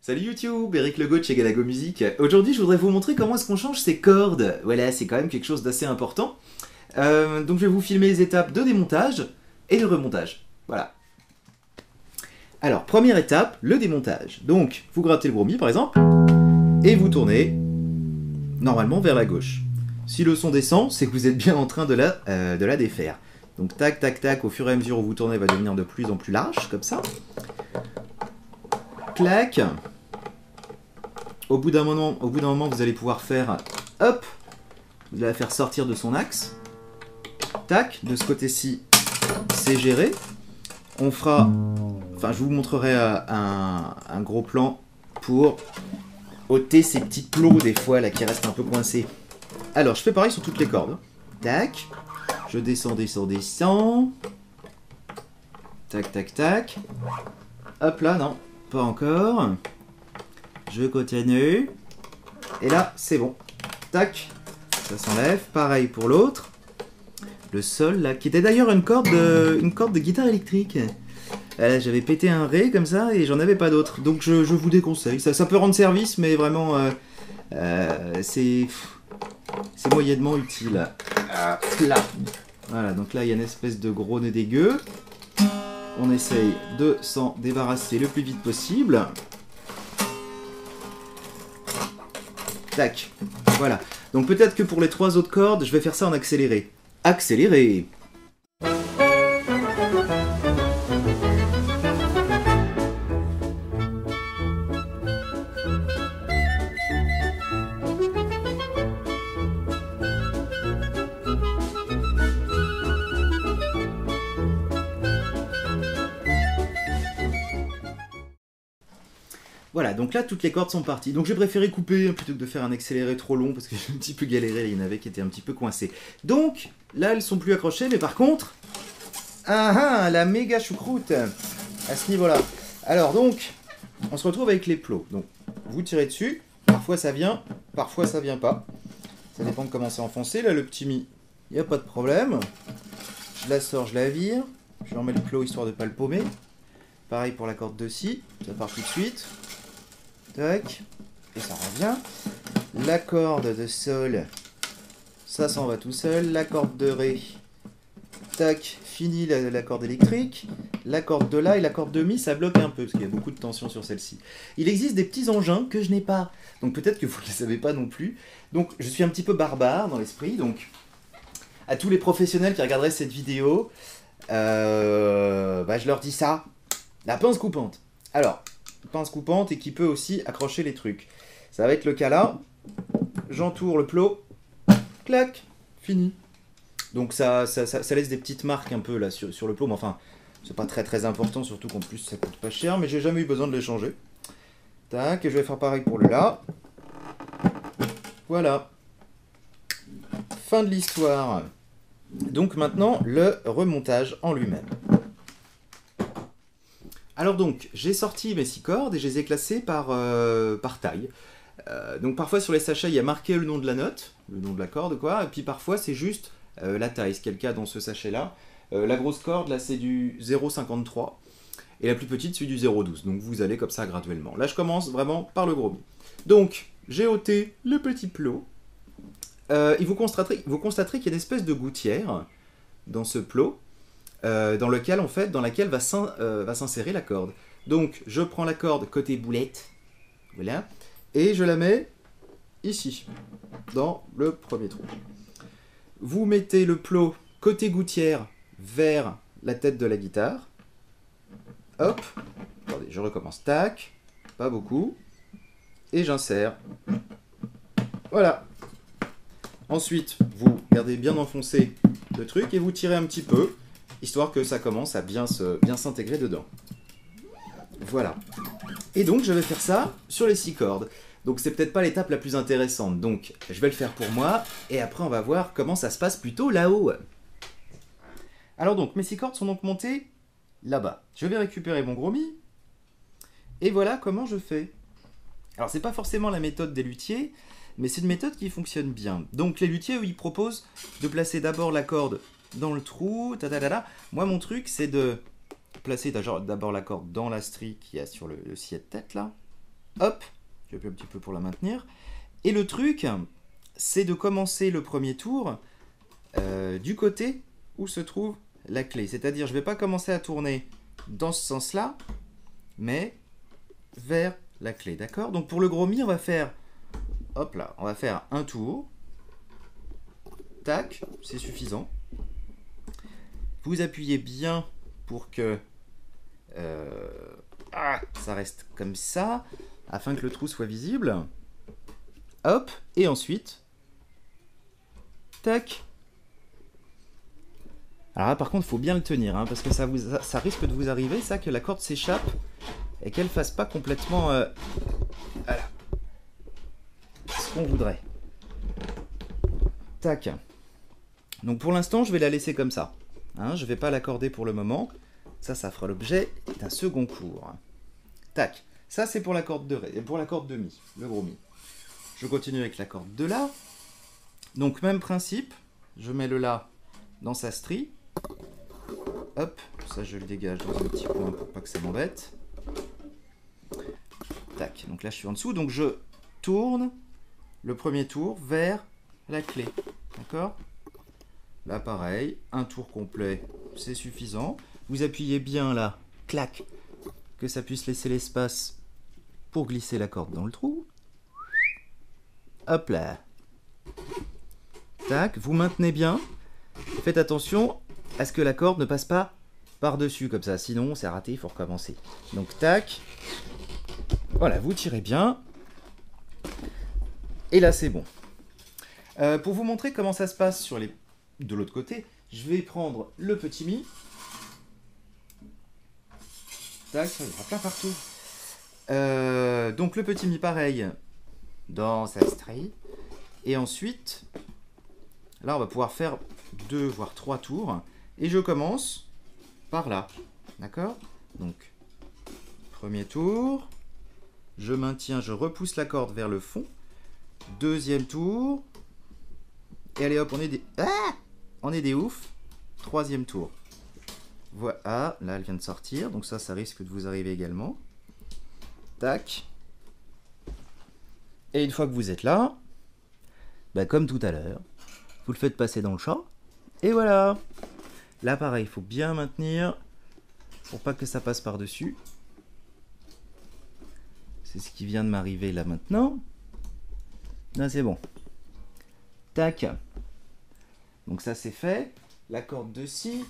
Salut YouTube, Eric Legault de chez Galago Music. Aujourd'hui, je voudrais vous montrer comment est-ce qu'on change ses cordes. Voilà, c'est quand même quelque chose d'assez important. Donc je vais vous filmer les étapes de démontage et de remontage. Voilà. Alors, première étape, le démontage. Donc, vous grattez le bromie par exemple, et vous tournez normalement vers la gauche. Si le son descend, c'est que vous êtes bien en train de la défaire. Donc tac, tac, tac, au fur et à mesure où vous tournez, elle va devenir de plus en plus large, comme ça. Clac. Au bout d'un moment, vous allez pouvoir faire, hop, vous allez la faire sortir de son axe. Tac, de ce côté-ci, c'est géré. On fera, enfin, je vous montrerai un gros plan pour ôter ces petits plots des fois là qui restent un peu coincés. Alors, je fais pareil sur toutes les cordes. Tac, je descends, descends, descends. Tac, tac, tac. Hop là, non, pas encore. Je continue. Et là, c'est bon. Tac. Ça s'enlève. Pareil pour l'autre. Le sol, là, qui était d'ailleurs une corde de guitare électrique. J'avais pété un ré comme ça et j'en avais pas d'autre. Donc je vous déconseille. Ça peut rendre service, mais vraiment, c'est moyennement utile. Là. Voilà, donc là, il y a une espèce de gros nœud dégueu. On essaye de s'en débarrasser le plus vite possible. Tac, voilà. Donc peut-être que pour les 3 autres cordes, je vais faire ça en accéléré. Accéléré. Voilà, donc là, toutes les cordes sont parties. Donc j'ai préféré couper plutôt que de faire un accéléré trop long parce que j'ai un petit peu galéré, il y en avait qui étaient un petit peu coincés. Donc, là, elles sont plus accrochées, mais par contre... la méga choucroute à ce niveau-là. Alors donc, on se retrouve avec les plots. Donc, vous tirez dessus, parfois ça vient, parfois ça vient pas. Ça dépend de comment c'est enfoncé. Là, le petit mi, il n'y a pas de problème. Je la sors, je la vire. Je remets le plot histoire de ne pas le paumer. Pareil pour la corde de si, ça part tout de suite. Tac, et ça revient. La corde de sol, ça s'en va tout seul. La corde de ré, tac, fini la corde électrique. La corde de la et la corde de mi, ça bloque un peu, parce qu'il y a beaucoup de tension sur celle-ci. Il existe des petits engins que je n'ai pas, donc peut-être que vous ne les savez pas non plus. Donc je suis un petit peu barbare dans l'esprit, donc à tous les professionnels qui regarderaient cette vidéo, je leur dis ça, la pince coupante. Alors, pince coupante et qui peut aussi accrocher les trucs. Ça va être le cas là. J'entoure le plot. Clac. Fini. Donc ça laisse des petites marques un peu là sur le plot. Mais enfin, c'est pas très très important. Surtout qu'en plus ça coûte pas cher. Mais j'ai jamais eu besoin de les changer. Tac. Et je vais faire pareil pour le là. Voilà. Fin de l'histoire. Donc maintenant, le remontage en lui-même. Alors donc, j'ai sorti mes 6 cordes et je les ai classées par taille. Donc parfois sur les sachets, il y a marqué le nom de la note, le nom de la corde, quoi. Et puis parfois, c'est juste la taille, ce qui est le cas dans ce sachet-là. La grosse corde, là, c'est du 0,53. Et la plus petite, c'est du 0,12. Donc vous allez comme ça graduellement. Là, je commence vraiment par le gros mi. Donc, j'ai ôté le petit plot. Et vous constaterez qu'il y a une espèce de gouttière dans ce plot. Dans laquelle va s'insérer la corde. Donc, je prends la corde côté boulette, voilà, et je la mets ici, dans le premier trou. Vous mettez le plot côté gouttière vers la tête de la guitare. Hop, attendez, je recommence, tac, pas beaucoup, et j'insère. Voilà. Ensuite, vous gardez bien enfoncé le truc et vous tirez un petit peu, histoire que ça commence à bien s'intégrer dedans. Voilà. Et donc, je vais faire ça sur les 6 cordes. Donc, c'est peut-être pas l'étape la plus intéressante. Donc, je vais le faire pour moi. Et après, on va voir comment ça se passe plutôt là-haut. Alors donc, mes 6 cordes sont donc montées là-bas. Je vais récupérer mon gros mi. Et voilà comment je fais. Alors, c'est pas forcément la méthode des luthiers, mais c'est une méthode qui fonctionne bien. Donc, les luthiers, eux, ils proposent de placer d'abord la corde dans le trou, Moi, mon truc, c'est de placer d'abord la corde dans la strie qu'il y a sur le scié de tête, là. Hop, j'appuie un petit peu pour la maintenir. Et le truc, c'est de commencer le premier tour du côté où se trouve la clé. C'est-à-dire, je ne vais pas commencer à tourner dans ce sens-là, mais vers la clé, d'accord? Donc pour le gros mi, on va faire, hop là, on va faire un tour. Tac, c'est suffisant. Vous appuyez bien pour que ça reste comme ça, afin que le trou soit visible. Hop, et ensuite, tac. Alors là, par contre, il faut bien le tenir, hein, parce que ça risque de vous arriver, ça, que la corde s'échappe et qu'elle ne fasse pas complètement voilà, ce qu'on voudrait. Tac. Donc pour l'instant, je vais la laisser comme ça. Hein, je ne vais pas l'accorder pour le moment. Ça fera l'objet d'un second cours. Tac. Ça, c'est pour la corde de Ré, pour la corde de Mi, le gros Mi. Je continue avec la corde de La. Donc même principe, je mets le La dans sa strie. Hop, ça je le dégage dans un petit coin pour pas que ça m'embête. Tac, donc là je suis en dessous, donc je tourne le premier tour vers la clé. D'accord? Là pareil, un tour complet, c'est suffisant. Vous appuyez bien là, clac, que ça puisse laisser l'espace pour glisser la corde dans le trou. Hop là. Tac, vous maintenez bien. Faites attention à ce que la corde ne passe pas par-dessus comme ça, sinon c'est raté, il faut recommencer. Donc tac, voilà, vous tirez bien. Et là c'est bon. Pour vous montrer comment ça se passe de l'autre côté, je vais prendre le petit mi. Tac, ça ira plein partout. Donc le petit mi pareil, dans sa strie. Et ensuite, là on va pouvoir faire 2 voire 3 tours. Et je commence par là. D'accord? Donc, premier tour. Je maintiens, je repousse la corde vers le fond. Deuxième tour. Et allez hop, on est des... Ah! On est des oufs. Troisième tour. Voilà, là elle vient de sortir. Donc ça risque de vous arriver également. Tac. Et une fois que vous êtes là, bah comme tout à l'heure, vous le faites passer dans le champ. Et voilà. Là pareil, il faut bien maintenir pour pas que ça passe par-dessus. C'est ce qui vient de m'arriver là maintenant. Là c'est bon. Tac. Donc ça c'est fait. La corde de Si.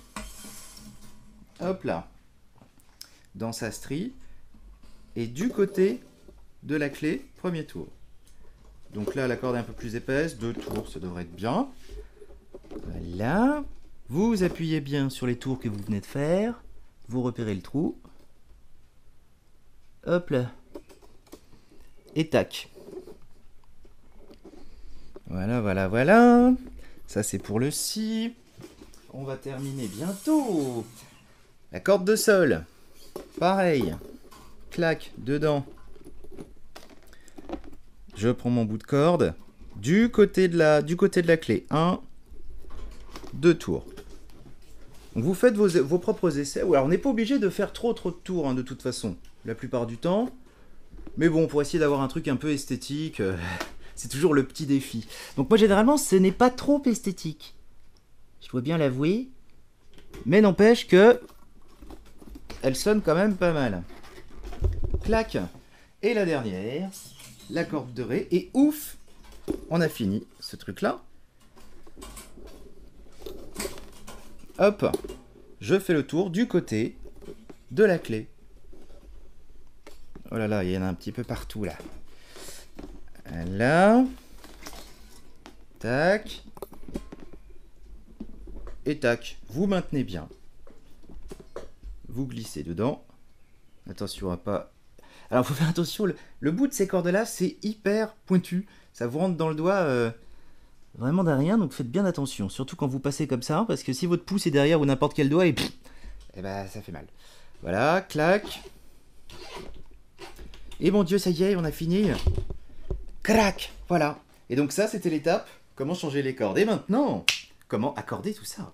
Hop là. Dans sa strie. Et du côté de la clé, premier tour. Donc là la corde est un peu plus épaisse. 2 tours, ça devrait être bien. Voilà. Vous appuyez bien sur les tours que vous venez de faire. Vous repérez le trou. Hop là. Et tac. Voilà, voilà, voilà. Ça c'est pour le Si. On va terminer bientôt. La corde de Sol. Pareil. Clac, dedans. Je prends mon bout de corde. Du côté de la clé. 1, 2 tours. Donc vous faites vos propres essais. Alors on n'est pas obligé de faire trop de tours hein, de toute façon. La plupart du temps. Mais bon, pour essayer d'avoir un truc un peu esthétique, c'est toujours le petit défi. Donc moi généralement ce n'est pas trop esthétique. Je dois bien l'avouer. Mais n'empêche que elle sonne quand même pas mal. Clac. Et la dernière, la corde de Ré. Et ouf, on a fini ce truc là. Hop, je fais le tour du côté de la clé. Oh là là, il y en a un petit peu partout là. Là. Tac. Et tac. Vous maintenez bien. Vous glissez dedans. Attention à pas... Alors il faut faire attention, le bout de ces cordes là c'est hyper pointu. Ça vous rentre dans le doigt vraiment derrière, donc faites bien attention. Surtout quand vous passez comme ça, parce que si votre pouce est derrière ou n'importe quel doigt, et ben ça fait mal. Voilà, clac. Et mon Dieu, ça y est, on a fini. Crac, voilà. Et donc ça, c'était l'étape, comment changer les cordes. Et maintenant, comment accorder tout ça.